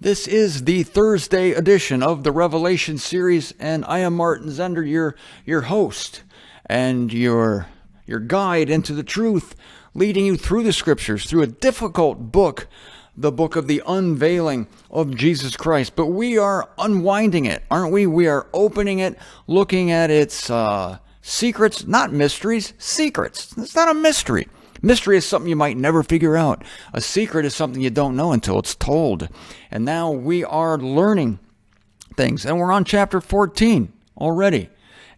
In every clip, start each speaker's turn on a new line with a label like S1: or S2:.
S1: This is the Thursday edition of the Revelation series, and I am Martin Zender, your host and your guide into the truth, leading you through the scriptures, through a difficult book, the book of the unveiling of Jesus Christ. But we are unwinding it, aren't we? We are opening it, looking at its secrets, not mysteries, secrets. It's not a mystery. Mystery is something you might never figure out. A secret is something you don't know until it's told. And now we are learning things. And we're on chapter 14 already.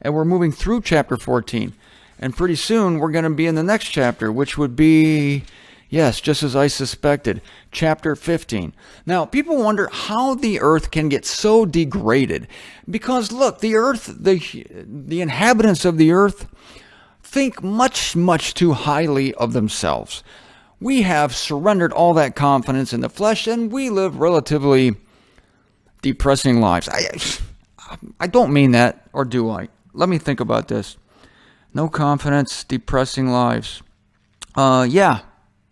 S1: And we're moving through chapter 14. And pretty soon we're going to be in the next chapter, which would be, yes, just as I suspected, chapter 15. Now, people wonder how the earth can get so degraded. Because look, the earth, the inhabitants of the earth, think much, much too highly of themselves. We have surrendered all that confidence in the flesh, and we live relatively depressing lives. I don't mean that, or do I? Let me think about this. No confidence, depressing lives. Yeah,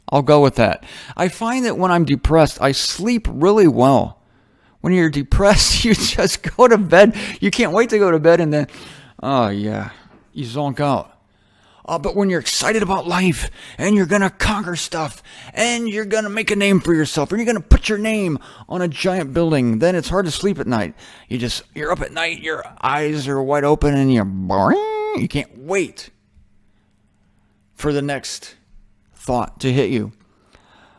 S1: I'll go with that. I find that when I'm depressed, I sleep really well. When you're depressed, you just go to bed. You can't wait to go to bed, and then, oh yeah, you zonk out. But when you're excited about life, and you're going to conquer stuff, and you're going to make a name for yourself, and you're going to put your name on a giant building, then it's hard to sleep at night. You're up at night, your eyes are wide open, and you can't wait for the next thought to hit you.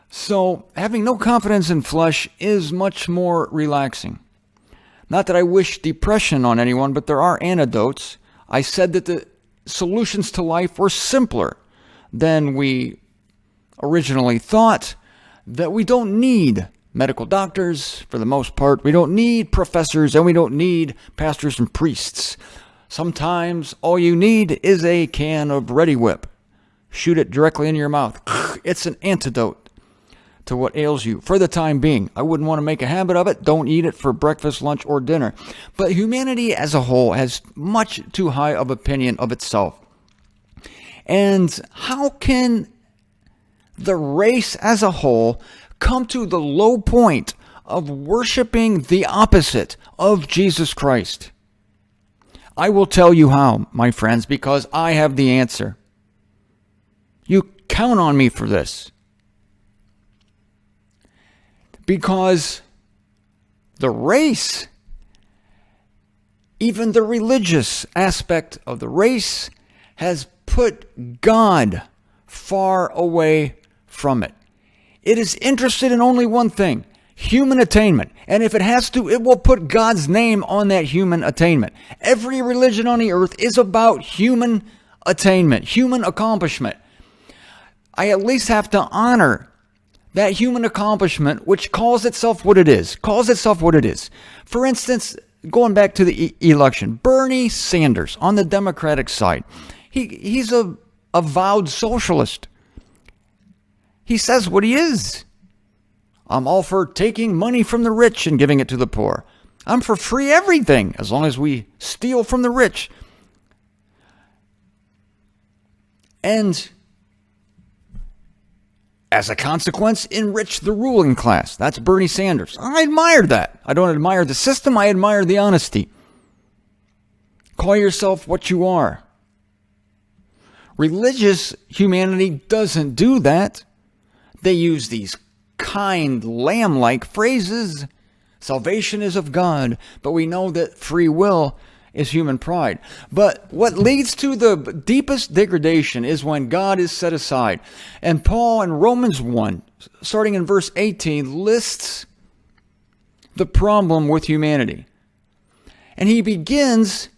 S1: So having no confidence in flesh is much more relaxing. Not that I wish depression on anyone, but there are antidotes. I said that the solutions to life were simpler than we originally thought, that we don't need medical doctors for the most part. We don't need professors, and we don't need pastors and priests. Sometimes all you need is a can of Ready Whip. Shoot it directly in your mouth. It's an antidote to what ails you for the time being. I wouldn't want to make a habit of it. Don't eat it for breakfast, lunch, or dinner. But humanity as a whole has much too high of opinion of itself. And how can the race as a whole come to the low point of worshiping the opposite of Jesus Christ? I will tell you how, my friends, because I have the answer. You count on me for this. Because the race, even the religious aspect of the race, has put God far away from it. It is interested in only one thing, human attainment. And if it has to, it will put God's name on that human attainment. Every religion on the earth is about human attainment, human accomplishment. I at least have to honor that human accomplishment, which calls itself what it is. For instance, going back to the election, Bernie Sanders on the Democratic side, he's a avowed socialist. He says what he is. I'm all for taking money from the rich and giving it to the poor. I'm for free everything, as long as we steal from the rich. And as a consequence, enrich the ruling class. That's Bernie Sanders. I admire that. I don't admire the system. I admire the honesty. Call yourself what you are. Religious humanity doesn't do that. They use these kind, lamb-like phrases. Salvation is of God, but we know that free will is human pride. But what leads to the deepest degradation is when God is set aside. And Paul in Romans 1, starting in verse 18, lists the problem with humanity. And he begins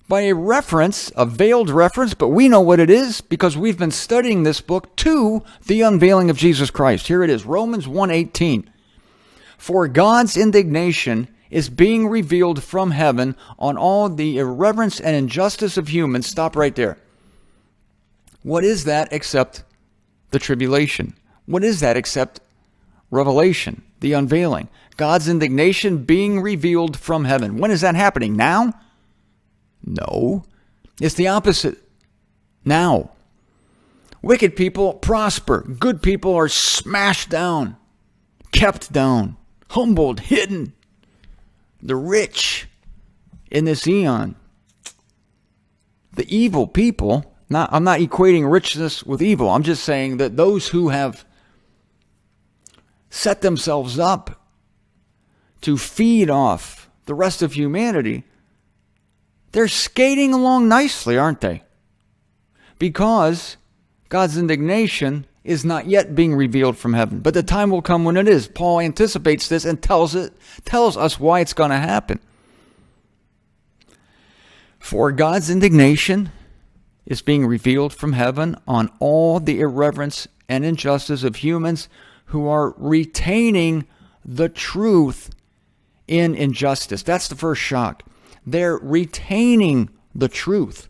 S1: by a reference, a veiled reference, but we know what it is because we've been studying this book, to the unveiling of Jesus Christ. Here it is, Romans 1:18. For God's indignation is being revealed from heaven on all the irreverence and injustice of humans. Stop right there. What is that except the tribulation? What is that except revelation, the unveiling? God's indignation being revealed from heaven. When is that happening? Now? No. It's the opposite. Now. Wicked people prosper. Good people are smashed down, kept down, humbled, hidden. The rich in this eon. The evil people, I'm not equating richness with evil. I'm just saying that those who have set themselves up to feed off the rest of humanity, they're skating along nicely, aren't they? Because God's indignation is not yet being revealed from heaven. But the time will come when it is. Paul anticipates this and tells us why it's going to happen. For God's indignation is being revealed from heaven on all the irreverence and injustice of humans who are retaining the truth in injustice. That's the first shock. They're retaining the truth,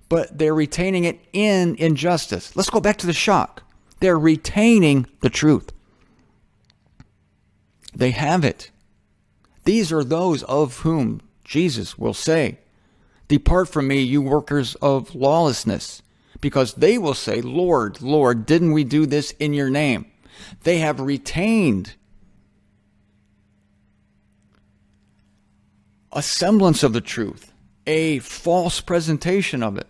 S1: but they're retaining it in injustice. Let's go back to the shock. They're retaining the truth. They have it. These are those of whom Jesus will say, "Depart from me, you workers of lawlessness," because they will say, "Lord, Lord, didn't we do this in your name?" They have retained a semblance of the truth, a false presentation of it,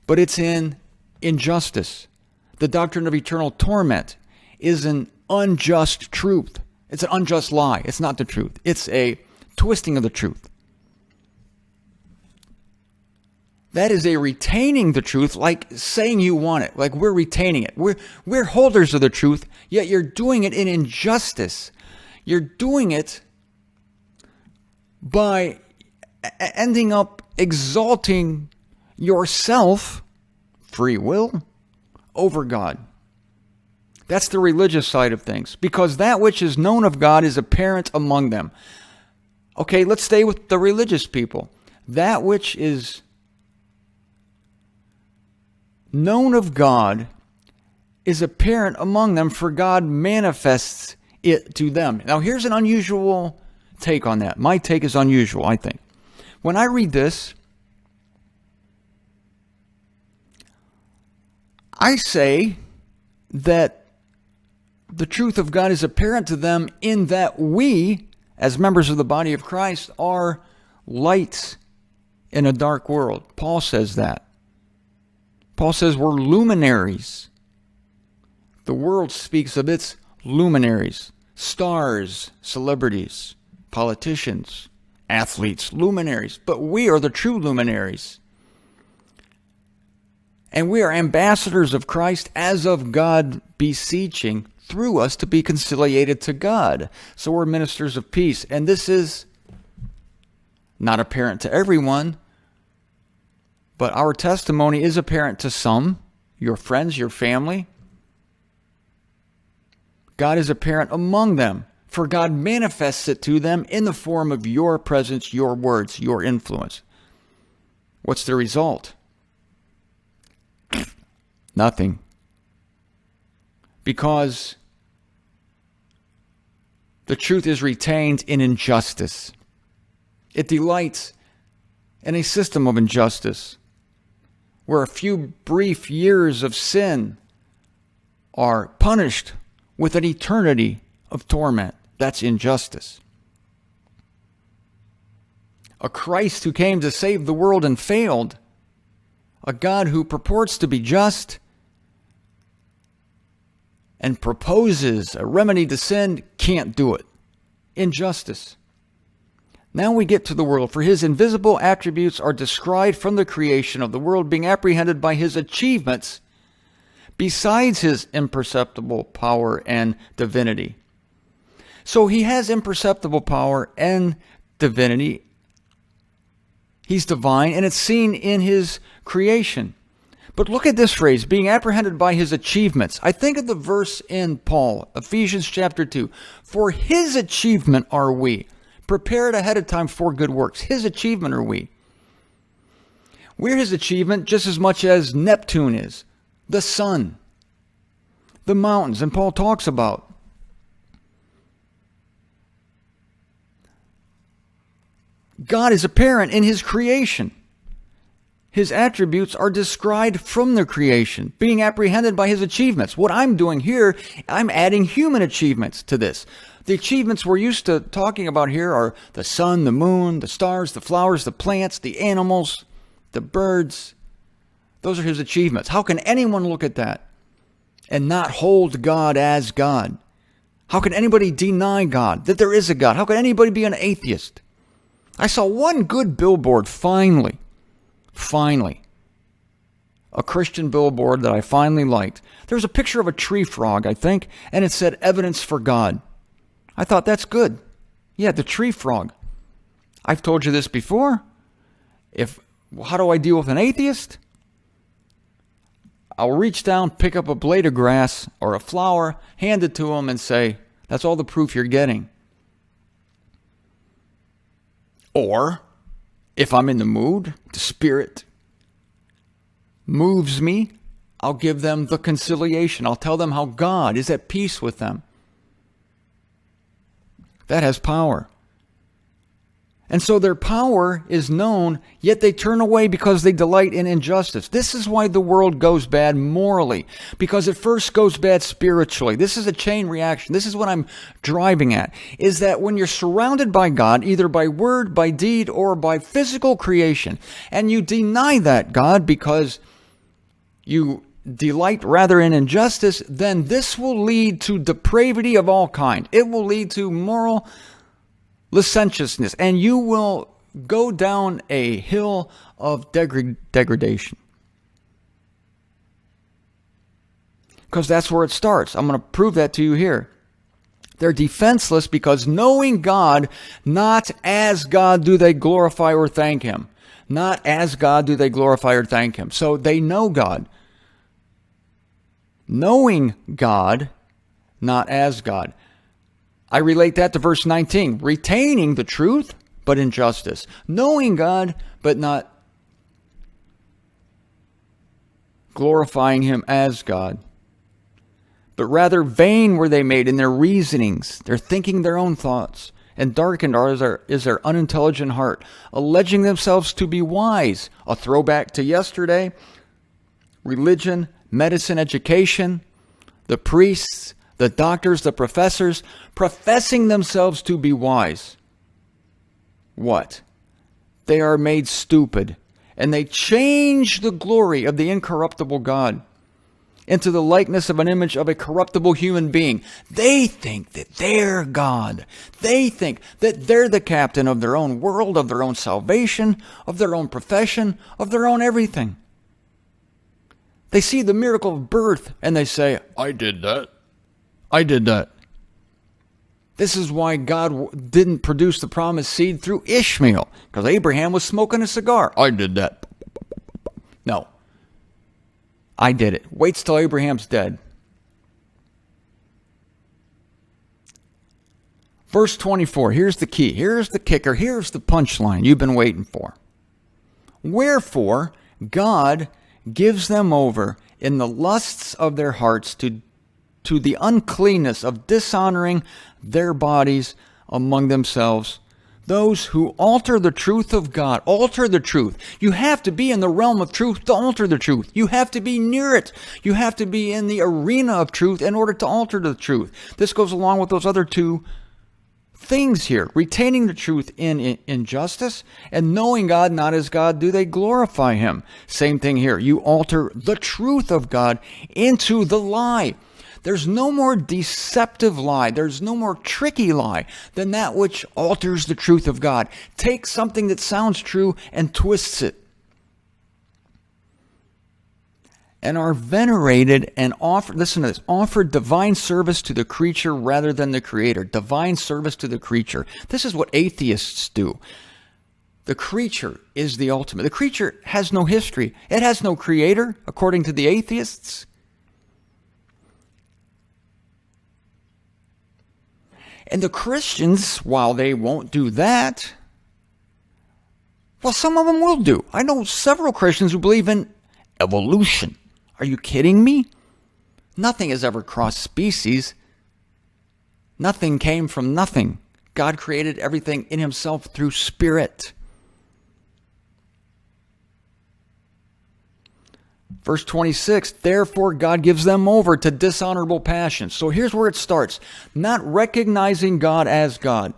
S1: but it's in injustice. The doctrine of eternal torment is an unjust truth. It's an unjust lie. It's not the truth. It's a twisting of the truth. That is a retaining the truth, like saying you want it, like we're retaining it. We're holders of the truth, yet you're doing it in injustice. You're doing it by ending up exalting yourself, free will, over God. That's the religious side of things, because that which is known of God is apparent among them. Okay, let's stay with the religious people. That which is known of God is apparent among them, for God manifests it to them. Now, here's an unusual take on that. My take is unusual, I think. When I read this, I say that the truth of God is apparent to them in that we, as members of the body of Christ, are lights in a dark world. Paul says that. Paul says we're luminaries. The world speaks of its luminaries. Stars, celebrities, politicians, athletes, luminaries. But we are the true luminaries. And we are ambassadors of Christ, as of God beseeching through us to be conciliated to God. So we're ministers of peace. And this is not apparent to everyone, but our testimony is apparent to some, your friends, your family. God is apparent among them, for God manifests it to them in the form of your presence, your words, your influence. What's the result? Nothing. Because the truth is retained in injustice. It delights in a system of injustice, where a few brief years of sin are punished with an eternity of torment. That's injustice. A Christ who came to save the world and failed, a God who purports to be just and proposes a remedy to sin, can't do it. Injustice. Now we get to the world, for his invisible attributes are described from the creation of the world, being apprehended by his achievements, besides his imperceptible power and divinity. So he has imperceptible power and divinity. He's divine, and it's seen in his creation. But look at this phrase, being apprehended by his achievements. I think of the verse in Paul, Ephesians chapter 2. For his achievement are we, prepared ahead of time for good works. His achievement are we. We're his achievement just as much as Neptune is, the sun, the mountains. And Paul talks about God is apparent in his creation. His attributes are described from the creation, being apprehended by his achievements. What I'm doing here, I'm adding human achievements to this. The achievements we're used to talking about here are the sun, the moon, the stars, the flowers, the plants, the animals, the birds. Those are his achievements. How can anyone look at that and not hold God as God? How can anybody deny God, that there is a God? How can anybody be an atheist? I saw one good billboard, finally, a Christian billboard that I finally liked. There was a picture of a tree frog, I think, and it said evidence for God. I thought, that's good. Yeah, the tree frog. I've told you this before. How do I deal with an atheist? I'll reach down, pick up a blade of grass or a flower, hand it to him and say, that's all the proof you're getting. Or, if I'm in the mood, the Spirit moves me, I'll give them the conciliation. I'll tell them how God is at peace with them. That has power. And so their power is known, yet they turn away because they delight in injustice. This is why the world goes bad morally, because it first goes bad spiritually. This is a chain reaction. This is what I'm driving at, is that when you're surrounded by God, either by word, by deed, or by physical creation, and you deny that God because you delight rather in injustice, then this will lead to depravity of all kind. It will lead to moral licentiousness, and you will go down a hill of degradation. Because that's where it starts. I'm going to prove that to you here. They're defenseless because knowing God, not as God do they glorify or thank Him. Not as God do they glorify or thank Him. So they know God. Knowing God, not as God. I relate that to verse 19. Retaining the truth, but in justice. Knowing God, but not glorifying Him as God. But rather vain were they made in their reasonings. They're thinking their own thoughts. And darkened is their unintelligent heart, alleging themselves to be wise. A throwback to yesterday. Religion, medicine, education, the priests, the doctors, the professors, professing themselves to be wise. What? They are made stupid, and they change the glory of the incorruptible God into the likeness of an image of a corruptible human being. They think that they're God. They think that they're the captain of their own world, of their own salvation, of their own profession, of their own everything. They see the miracle of birth, and they say, I did that. I did that. This is why God didn't produce the promised seed through Ishmael, because Abraham was smoking a cigar. I did that. No. I did it. Waits till Abraham's dead. Verse 24, here's the key. Here's the kicker. Here's the punchline you've been waiting for. Wherefore, God gives them over in the lusts of their hearts to the uncleanness of dishonoring their bodies among themselves. Those who alter the truth of God. Alter the truth. You have to be in the realm of truth to alter the truth. You have to be near it. You have to be in the arena of truth in order to alter the truth. This goes along with those other two things here. Retaining the truth in injustice and knowing God not as God do they glorify Him. Same thing here. You alter the truth of God into the lie. There's no more deceptive lie. There's no more tricky lie than that which alters the truth of God. Takes something that sounds true and twists it. And are venerated and offered, listen to this, offered divine service to the creature rather than the Creator. Divine service to the creature. This is what atheists do. The creature is the ultimate. The creature has no history. It has no Creator, according to the atheists. And the Christians, while they won't do that, well, some of them will do. I know several Christians who believe in evolution. Are you kidding me? Nothing has ever crossed species. Nothing came from nothing. God created everything in Himself through Spirit. Verse 26, therefore God gives them over to dishonorable passions. So here's where it starts. Not recognizing God as God.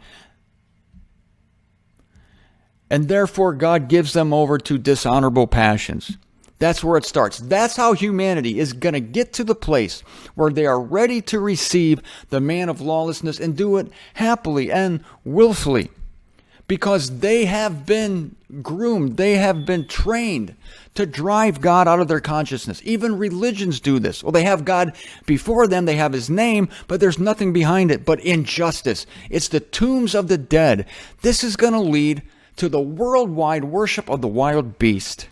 S1: And therefore God gives them over to dishonorable passions. That's where it starts. That's how humanity is going to get to the place where they are ready to receive the man of lawlessness and do it happily and willfully. Because they have been groomed, they have been trained to drive God out of their consciousness. Even religions do this. Well, they have God before them, they have his name, but there's nothing behind it but injustice. It's the tombs of the dead. This is going to lead to the worldwide worship of the wild beast.